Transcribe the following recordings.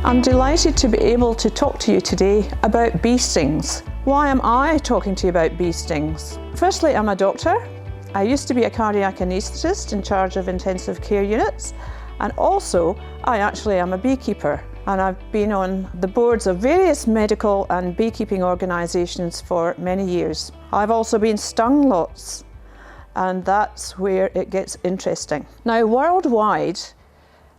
I'm delighted to be able to talk to you today about bee stings. Why am I talking to you about bee stings? Firstly, I'm a doctor. I used to be a cardiac anaesthetist in charge of intensive care units, and also I actually am a beekeeper, and I've been on the boards of various medical and beekeeping organisations for many years. I've also been stung lots, and that's where it gets interesting. Now, worldwide,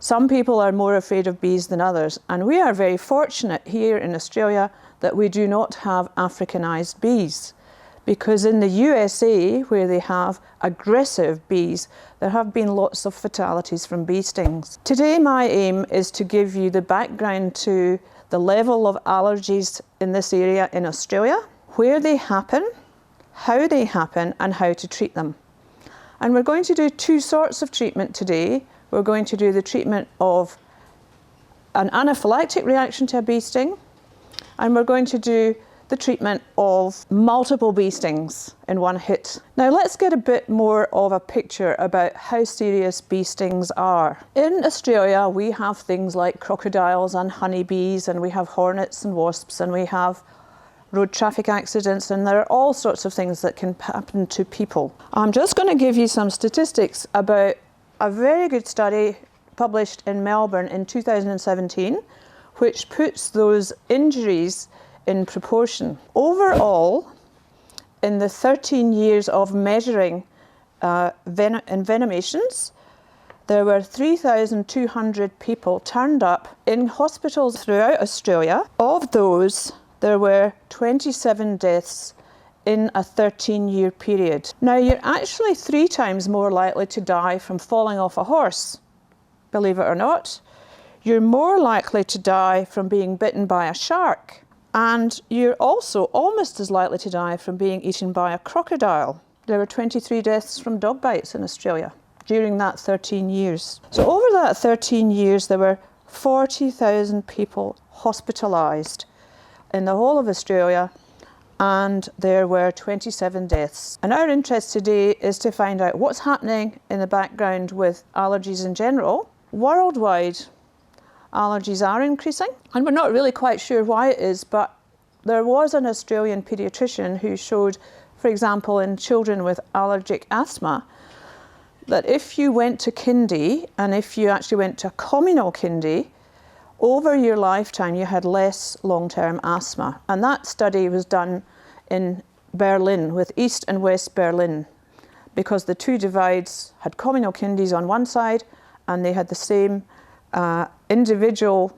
some people are more afraid of bees than others, and we are very fortunate here in Australia that we do not have Africanized bees, because in the USA, where they have aggressive bees, there have been lots of fatalities from bee stings. Today my aim is to give you the background to the level of allergies in this area in Australia, where they happen, how they happen, and how to treat them. And we're going to do two sorts of treatment today. We're going to do the treatment of an anaphylactic reaction to a bee sting, and we're going to do the treatment of multiple bee stings in one hit. Now let's get a bit more of a picture about how serious bee stings are. In Australia, we have things like crocodiles and honeybees, and we have hornets and wasps, and we have road traffic accidents, and there are all sorts of things that can happen to people. I'm just going to give you some statistics about a very good study published in Melbourne in 2017, which puts those injuries in proportion. Overall, in the 13 years of measuring envenomations, there were 3,200 people turned up in hospitals throughout Australia. Of those, there were 27 deaths in a 13-year period. Now, you're actually 3 times more likely to die from falling off a horse, believe it or not. You're more likely to die from being bitten by a shark, and you're also almost as likely to die from being eaten by a crocodile. There were 23 deaths from dog bites in Australia during that 13 years. So over that 13 years, there were 40,000 people hospitalised in the whole of Australia, and there were 27 deaths. And our interest today is to find out what's happening in the background with allergies in general. Worldwide, allergies are increasing, and we're not really quite sure why it is, but there was an Australian paediatrician who showed, for example, in children with allergic asthma, that if you went to kindy, and if you actually went to communal kindy, over your lifetime you had less long-term asthma. And that study was done in Berlin, with East and West Berlin, because the two divides had communal kindies on one side, and they had the same individual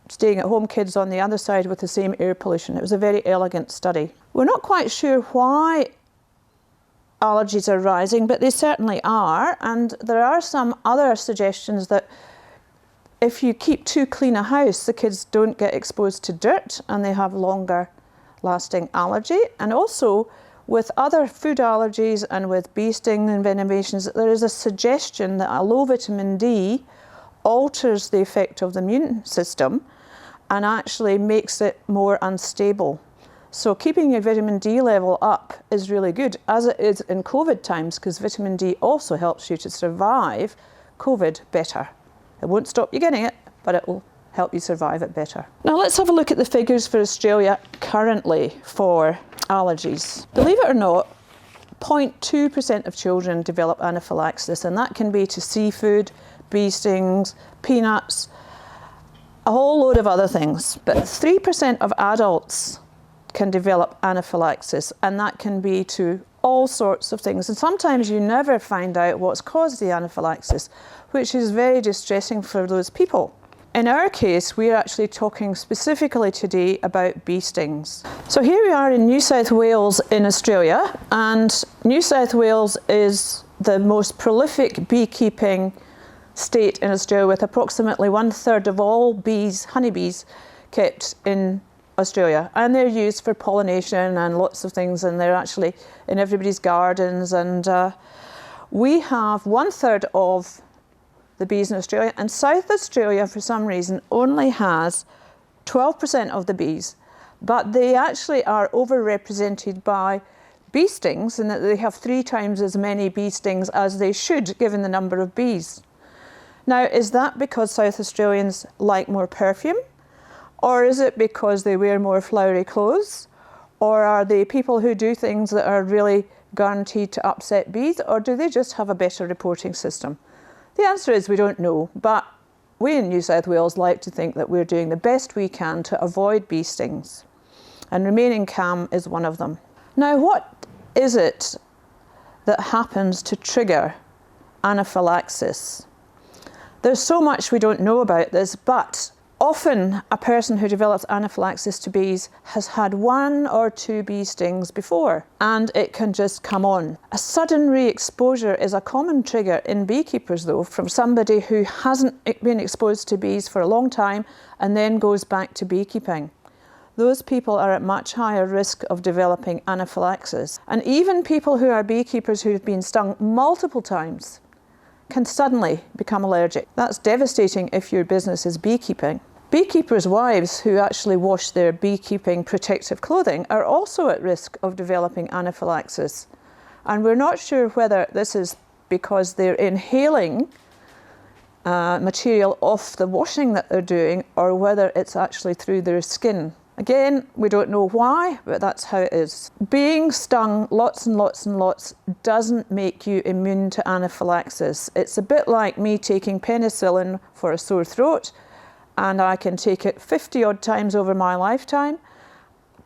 staying at home kids on the other side with the same air pollution. It was a very elegant study. We're not quite sure why allergies are rising, but they certainly are, and there are some other suggestions that if you keep too clean a house, the kids don't get exposed to dirt and they have longer lasting allergy. And also with other food allergies and with bee sting envenomations, there is a suggestion that a low vitamin D alters the effect of the immune system and actually makes it more unstable. So keeping your vitamin D level up is really good, as it is in COVID times, because vitamin D also helps you to survive COVID better. It won't stop you getting it, but it will help you survive it better. Now let's have a look at the figures for Australia currently for allergies. Believe it or not, 0.2% of children develop anaphylaxis, and that can be to seafood, bee stings, peanuts, a whole load of other things. But 3% of adults can develop anaphylaxis, and that can be to all sorts of things. And sometimes you never find out what's caused the anaphylaxis, which is very distressing for those people. In our case, we're actually talking specifically today about bee stings. So here we are in New South Wales in Australia, and New South Wales is the most prolific beekeeping state in Australia, with approximately 1/3 of all bees, honeybees, kept in Australia, and they're used for pollination and lots of things, and they're actually in everybody's gardens. And we have 1/3 of the bees in Australia, and South Australia for some reason only has 12% of the bees, but they actually are overrepresented by bee stings, in that they have 3 times as many bee stings as they should, given the number of bees. Now, is that because South Australians like more perfume? Or is it because they wear more flowery clothes? Or are they people who do things that are really guaranteed to upset bees? Or do they just have a better reporting system? The answer is we don't know, but we in New South Wales like to think that we're doing the best we can to avoid bee stings. And remaining calm is one of them. Now, what is it that happens to trigger anaphylaxis? There's so much we don't know about this, but often a person who develops anaphylaxis to bees has had 1 or 2 bee stings before, and it can just come on. A sudden re-exposure is a common trigger in beekeepers though, from somebody who hasn't been exposed to bees for a long time and then goes back to beekeeping. Those people are at much higher risk of developing anaphylaxis. And even people who are beekeepers who've been stung multiple times can suddenly become allergic. That's devastating if your business is beekeeping. Beekeepers' wives who actually wash their beekeeping protective clothing are also at risk of developing anaphylaxis. And we're not sure whether this is because they're inhaling material off the washing that they're doing, or whether it's actually through their skin. Again, we don't know why, but that's how it is. Being stung lots and lots and lots doesn't make you immune to anaphylaxis. It's a bit like me taking penicillin for a sore throat, and I can take it 50 odd times over my lifetime,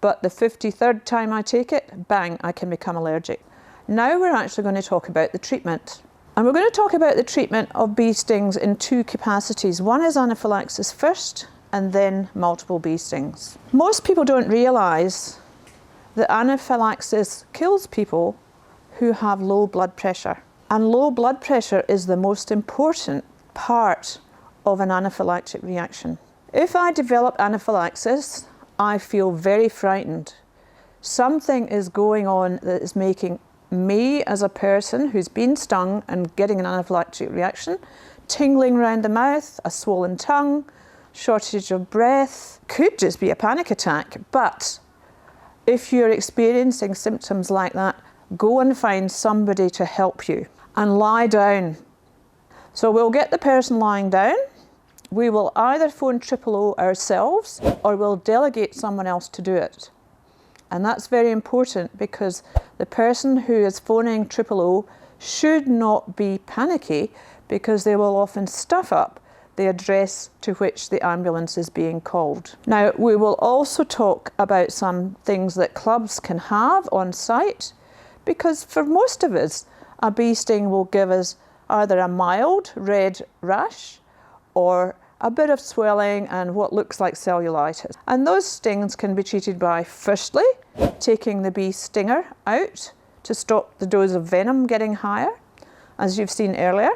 but the 53rd time I take it, bang, I can become allergic. Now we're actually going to talk about the treatment. And we're going to talk about the treatment of bee stings in 2 capacities. One is anaphylaxis first, and then multiple bee stings. Most people don't realise that anaphylaxis kills people who have low blood pressure. And low blood pressure is the most important part of an anaphylactic reaction. If I develop anaphylaxis, I feel very frightened. Something is going on that is making me, as a person who's been stung and getting an anaphylactic reaction, tingling around the mouth, a swollen tongue, shortage of breath, could just be a panic attack. But if you're experiencing symptoms like that, go and find somebody to help you and lie down. So we'll get the person lying down. We will either phone 000 ourselves, or we'll delegate someone else to do it. And that's very important, because the person who is phoning 000 should not be panicky, because they will often stuff up the address to which the ambulance is being called. Now, we will also talk about some things that clubs can have on site, because for most of us, a bee sting will give us either a mild red rash or a bit of swelling and what looks like cellulitis. And those stings can be treated by, firstly, taking the bee stinger out to stop the dose of venom getting higher, as you've seen earlier.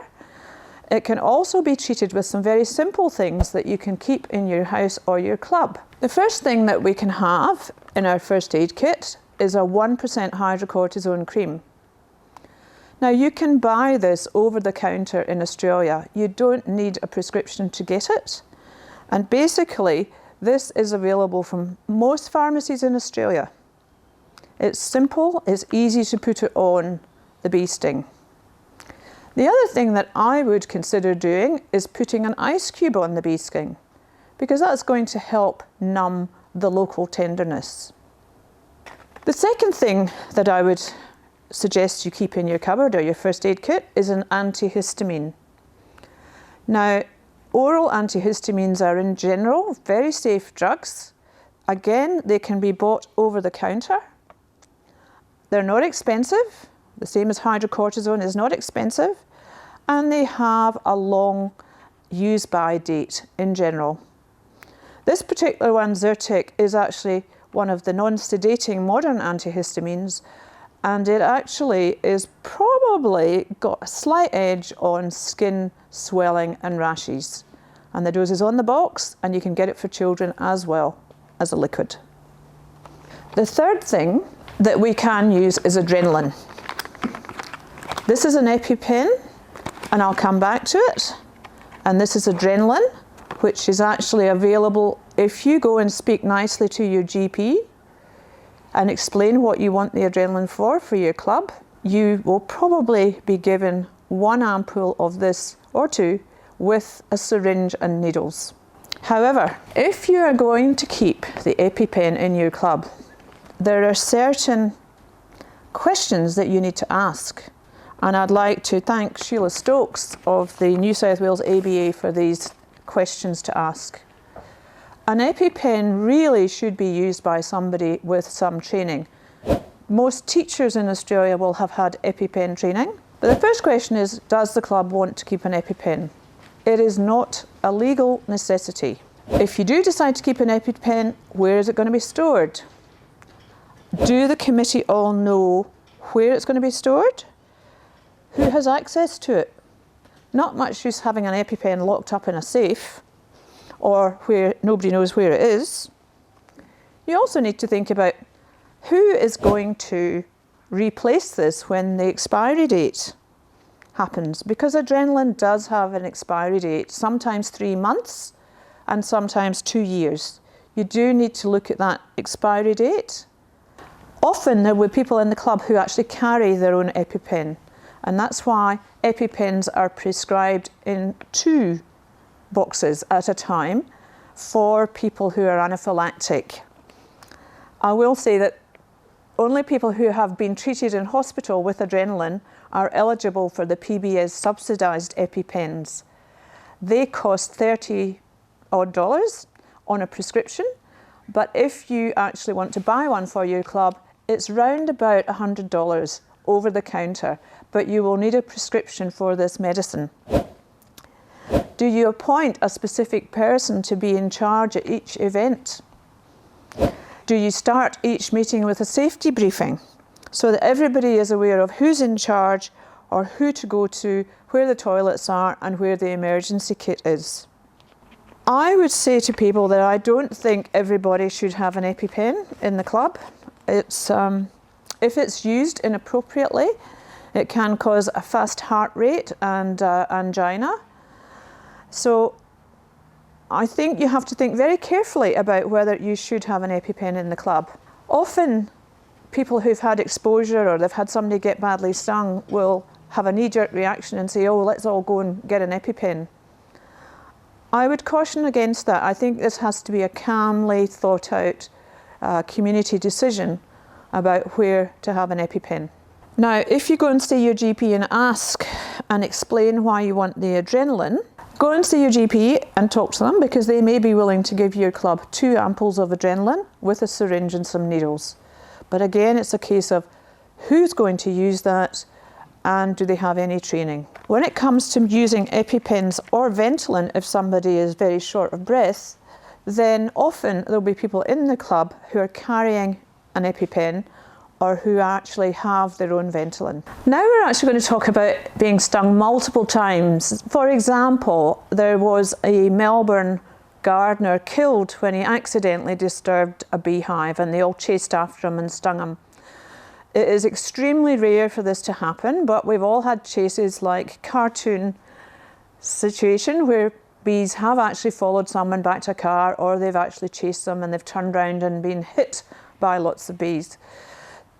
It can also be treated with some very simple things that you can keep in your house or your club. The first thing that we can have in our first aid kit is a 1% hydrocortisone cream. Now, you can buy this over the counter in Australia. You don't need a prescription to get it. And basically, this is available from most pharmacies in Australia. It's simple, it's easy to put it on the bee sting. The other thing that I would consider doing is putting an ice cube on the bee sting, because that's going to help numb the local tenderness. The second thing that I would suggest you keep in your cupboard or your first aid kit is an anti-histamine. Now, oral antihistamines are in general very safe drugs. Again, they can be bought over the counter. They're not expensive, the same as hydrocortisone is not expensive, and they have a long use-by date in general. This particular one, Zyrtec, is actually one of the non-sedating modern antihistamines, and it actually is probably got a slight edge on skin swelling and rashes. And the dose is on the box, and you can get it for children as well as a liquid. The third thing that we can use is adrenaline. This is an EpiPen, and I'll come back to it. And this is adrenaline, which is actually available if you go and speak nicely to your GP and explain what you want the adrenaline for your club. You will probably be given 1 ampoule of this or 2 with a syringe and needles. However, if you are going to keep the EpiPen in your club, there are certain questions that you need to ask. And I'd like to thank Sheila Stokes of the New South Wales ABA for these questions to ask. An EpiPen really should be used by somebody with some training. Most teachers in Australia will have had EpiPen training. But the first question is, does the club want to keep an EpiPen? It is not a legal necessity. If you do decide to keep an EpiPen, where is it going to be stored? Do the committee all know where it's going to be stored? Who has access to it? Not much use having an EpiPen locked up in a safe or where nobody knows where it is. You also need to think about who is going to replace this when the expiry date happens, because adrenaline does have an expiry date, sometimes 3 months and sometimes 2 years. You do need to look at that expiry date. Often there will be people in the club who actually carry their own EpiPen, and that's why EpiPens are prescribed in 2 boxes at a time for people who are anaphylactic. I will say that only people who have been treated in hospital with adrenaline are eligible for the PBS subsidised EpiPens. They cost $30 odd on a prescription, but if you actually want to buy one for your club, it's round about $100 over the counter, but you will need a prescription for this medicine. Do you appoint a specific person to be in charge at each event? Do you start each meeting with a safety briefing so that everybody is aware of who's in charge or who to go to, where the toilets are and where the emergency kit is? I would say to people that I don't think everybody should have an EpiPen in the club. If it's used inappropriately, it can cause a fast heart rate and angina. So I think you have to think very carefully about whether you should have an EpiPen in the club. Often people who've had exposure or they've had somebody get badly stung will have a knee-jerk reaction and say, oh, let's all go and get an EpiPen. I would caution against that. I think this has to be a calmly thought out community decision about where to have an EpiPen. Now, if you go and see your GP and ask and explain why you want the adrenaline, go and see your GP and talk to them, because they may be willing to give your club 2 ampoules of adrenaline with a syringe and some needles. But again, it's a case of who's going to use that and do they have any training. When it comes to using EpiPens or Ventolin, if somebody is very short of breath, then often there'll be people in the club who are carrying an EpiPen or who actually have their own Ventolin. Now we're actually going to talk about being stung multiple times. For example, there was a Melbourne gardener killed when he accidentally disturbed a beehive and they all chased after him and stung him. It is extremely rare for this to happen, but we've all had chases like cartoon situation where bees have actually followed someone back to a car, or they've actually chased them and they've turned around and been hit by lots of bees.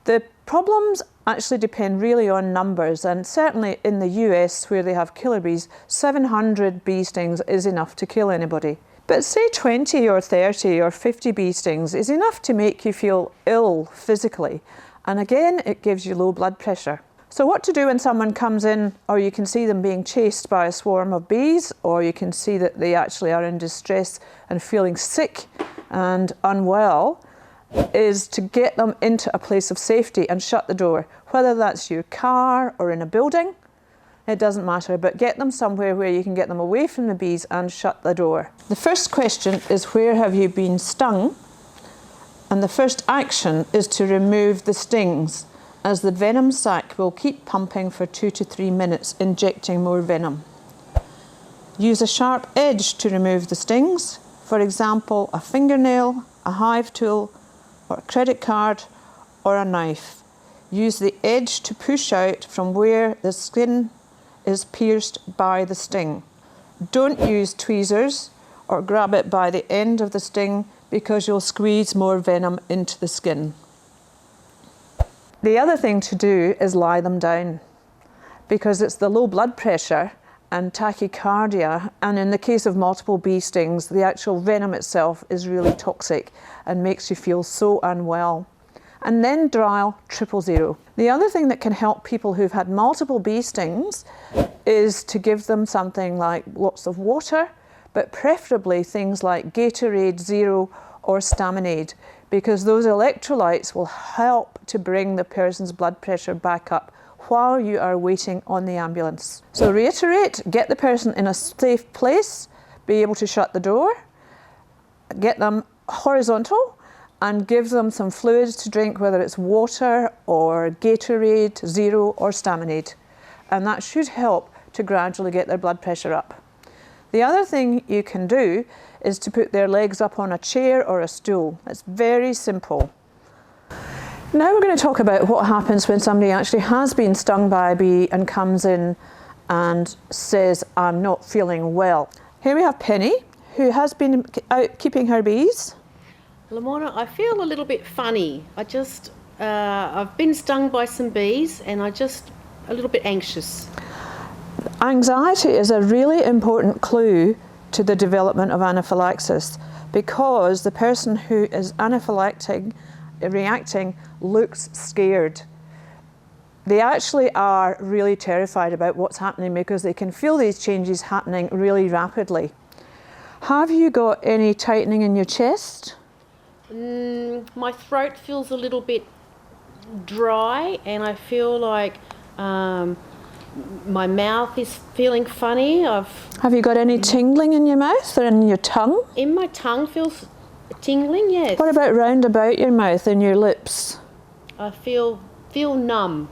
The problems actually depend really on numbers, and certainly in the US where they have killer bees, 700 bee stings is enough to kill anybody. But say 20 or 30 or 50 bee stings is enough to make you feel ill physically. And again, it gives you low blood pressure. So what to do when someone comes in, or you can see them being chased by a swarm of bees, or you can see that they actually are in distress and feeling sick and unwell, is to get them into a place of safety and shut the door. Whether that's your car or in a building, it doesn't matter, but get them somewhere where you can get them away from the bees and shut the door. The first question is, where have you been stung? And the first action is to remove the stings, as the venom sac will keep pumping for 2 to 3 minutes, injecting more venom. Use a sharp edge to remove the stings, for example, a fingernail, a hive tool, or a credit card, or a knife. Use the edge to push out from where the skin is pierced by the sting. Don't use tweezers or grab it by the end of the sting, because you'll squeeze more venom into the skin. The other thing to do is lie them down, because it's the low blood pressure and tachycardia, and in the case of multiple bee stings, the actual venom itself is really toxic and makes you feel so unwell. And then dial 000. The other thing that can help people who've had multiple bee stings is to give them something like lots of water, but preferably things like Gatorade Zero or Staminade, because those electrolytes will help to bring the person's blood pressure back up while you are waiting on the ambulance. So reiterate, get the person in a safe place, be able to shut the door, get them horizontal, and give them some fluids to drink, whether it's water or Gatorade Zero or Staminade. And that should help to gradually get their blood pressure up. The other thing you can do is to put their legs up on a chair or a stool. It's very simple. Now we're going to talk about what happens when somebody actually has been stung by a bee and comes in and says, I'm not feeling well. Here we have Penny, who has been out keeping her bees. Lamorna, I feel a little bit funny. I've been stung by some bees and I'm just a little bit anxious. Anxiety is a really important clue to the development of anaphylaxis, because the person who is reacting looks scared. They actually are really terrified about what's happening because they can feel these changes happening really rapidly. Have you got any tightening in your chest? My throat feels a little bit dry and I feel like my mouth is feeling funny. Have you got any tingling in your mouth or in your tongue? In my tongue feels tingling, yes. What about round about your mouth and your lips? I feel numb.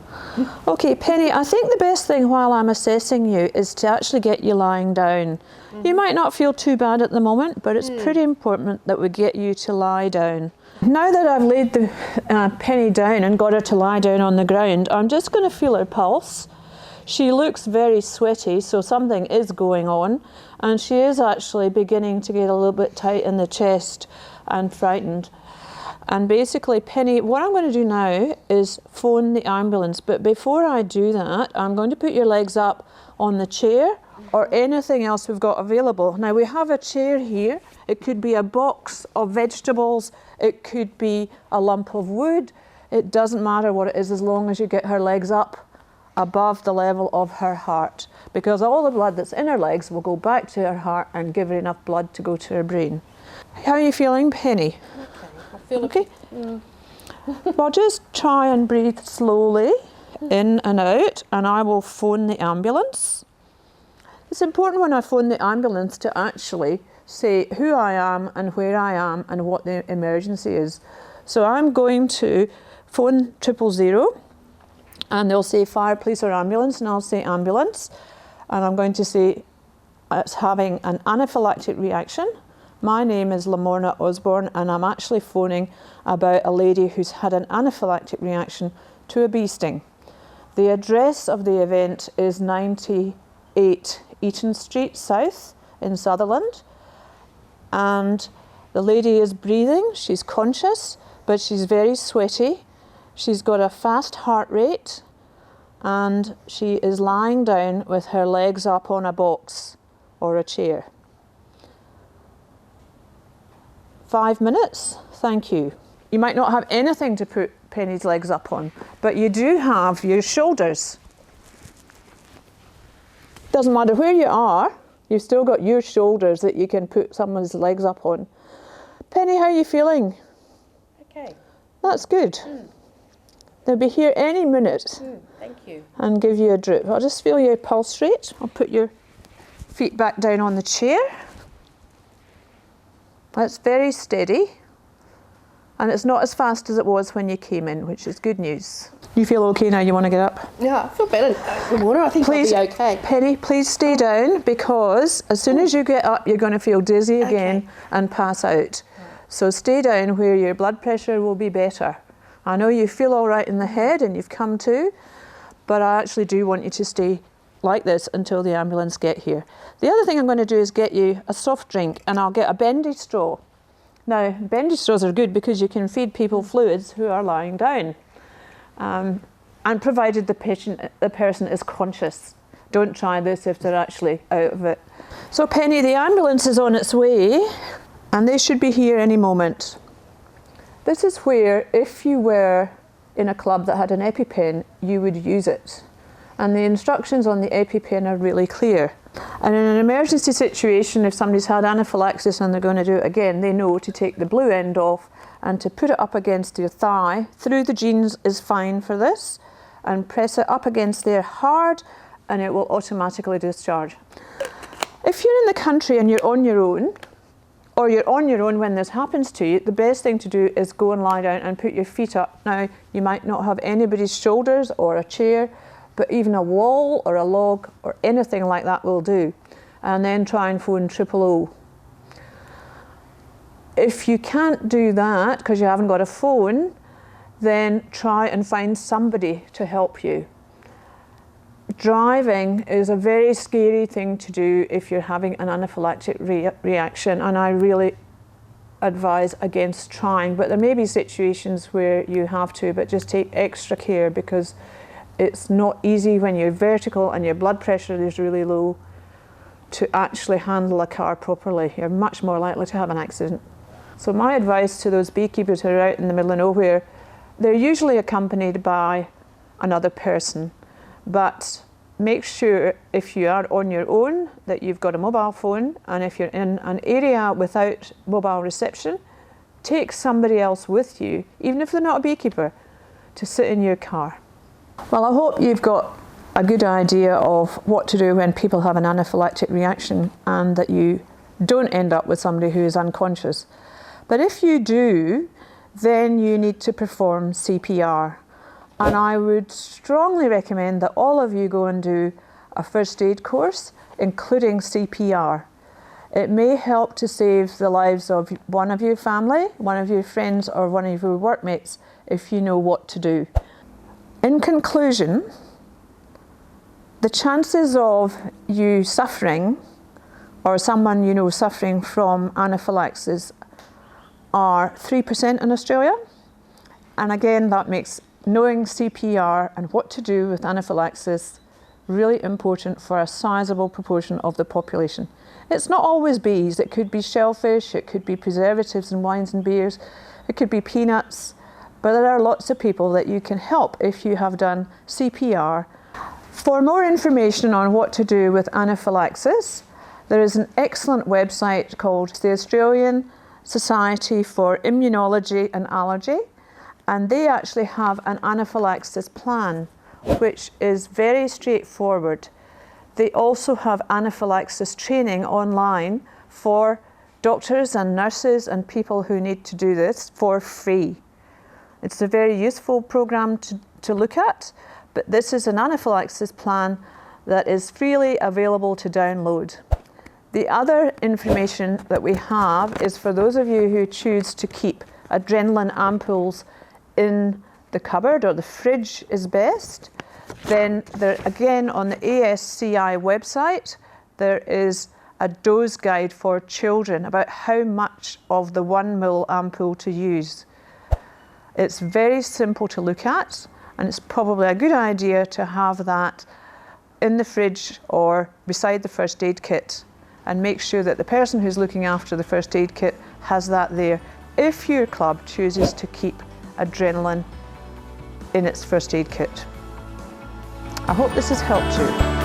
Okay, Penny, I think the best thing while I'm assessing you is to actually get you lying down. You might not feel too bad at the moment, but it's pretty important that we get you to lie down. Now that I've laid the Penny down and got her to lie down on the ground, I'm just going to feel her pulse. She looks very sweaty, so something is going on, and she is actually beginning to get a little bit tight in the chest and frightened. And basically, Penny, what I'm going to do now is phone the ambulance, but before I do that, I'm going to put your legs up on the chair or anything else we've got available. Now, we have a chair here. It could be a box of vegetables. It could be a lump of wood. It doesn't matter what it is as long as you get her legs up above the level of her heart, because all the blood that's in her legs will go back to her heart and give her enough blood to go to her brain. How are you feeling, Penny? Okay, I feel okay. Well, just try and breathe slowly in and out, and I will phone the ambulance. It's important when I phone the ambulance to actually say who I am and where I am and what the emergency is. So I'm going to phone 000, and they'll say fire, police or ambulance, and I'll say ambulance, and I'm going to say it's having an anaphylactic reaction. My name is Lamorna Osborne, and I'm actually phoning about a lady who's had an anaphylactic reaction to a bee sting. The address of the event is 98 Eaton Street South in Sutherland, and the lady is breathing, she's conscious, but she's very sweaty. She's got a fast heart rate, and she is lying down with her legs up on a box or a chair. 5 minutes, thank you. You might not have anything to put Penny's legs up on, but you do have your shoulders. Doesn't matter where you are, you've still got your shoulders that you can put someone's legs up on. Penny, how are you feeling? Okay. That's good. They'll be here any minute. Thank you. And give you a drip. I'll just feel your pulse rate. I'll put your feet back down on the chair. That's very steady, and it's not as fast as it was when you came in, which is good news. You feel okay now? You want to get up? Yeah, I feel better. Lamorna, I think please, I'll be okay. Penny, please stay down, because as soon as you get up, you're going to feel dizzy again and pass out. So stay down where your blood pressure will be better. I know you feel all right in the head and you've come to, but I actually do want you to stay like this until the ambulance get here. The other thing I'm going to do is get you a soft drink, and I'll get a bendy straw. Now, bendy straws are good because you can feed people fluids who are lying down, and provided the person is conscious. don't try this if they're actually out of it. So Penny, the ambulance is on its way and they should be here any moment. This is where, if you were in a club that had an EpiPen, you would use it. And the instructions on the EpiPen are really clear. And in an emergency situation, if somebody's had anaphylaxis and they're going to do it again, they know to take the blue end off and to put it up against your thigh. Through the jeans is fine for this. And press it up against there hard and it will automatically discharge. If you're in the country and you're on your own, or you're on your own when this happens to you, the best thing to do is go and lie down and put your feet up. Now, you might not have anybody's shoulders or a chair, but even a wall or a log or anything like that will do. And then try and phone 000. If you can't do that because you haven't got a phone, then try and find somebody to help you. Driving is a very scary thing to do if you're having an anaphylactic reaction, and I really advise against trying, but there may be situations where you have to, but just take extra care because it's not easy when you're vertical and your blood pressure is really low to actually handle a car properly. You're much more likely to have an accident. So my advice to those beekeepers who are out in the middle of nowhere, they're usually accompanied by another person. But make sure if you are on your own that you've got a mobile phone, and if you're in an area without mobile reception, take somebody else with you, even if they're not a beekeeper, to sit in your car. Well, I hope you've got a good idea of what to do when people have an anaphylactic reaction and that you don't end up with somebody who is unconscious. But if you do, then you need to perform CPR. And I would strongly recommend that all of you go and do a first aid course, including CPR. It may help to save the lives of one of your family, one of your friends, or one of your workmates if you know what to do. In conclusion, the chances of you suffering, or someone you know suffering from anaphylaxis, are 3% in Australia. And again, that makes knowing CPR and what to do with anaphylaxis really important for a sizable proportion of the population. It's not always bees, it could be shellfish, it could be preservatives in wines and beers, it could be peanuts, but there are lots of people that you can help if you have done CPR. For more information on what to do with anaphylaxis, there is an excellent website called the Australian Society for Immunology and Allergy, and they actually have an anaphylaxis plan, which is very straightforward. They also have anaphylaxis training online for doctors and nurses and people who need to do this for free. It's a very useful program to look at, but this is an anaphylaxis plan that is freely available to download. The other information that we have is for those of you who choose to keep adrenaline ampoules in the cupboard, or the fridge is best, then there, again on the ASCI website, there is a dose guide for children about how much of the 1 ml ampoule to use. It's very simple to look at, and it's probably a good idea to have that in the fridge or beside the first aid kit, and make sure that the person who's looking after the first aid kit has that there if your club chooses to keep adrenaline in its first aid kit. I hope this has helped you.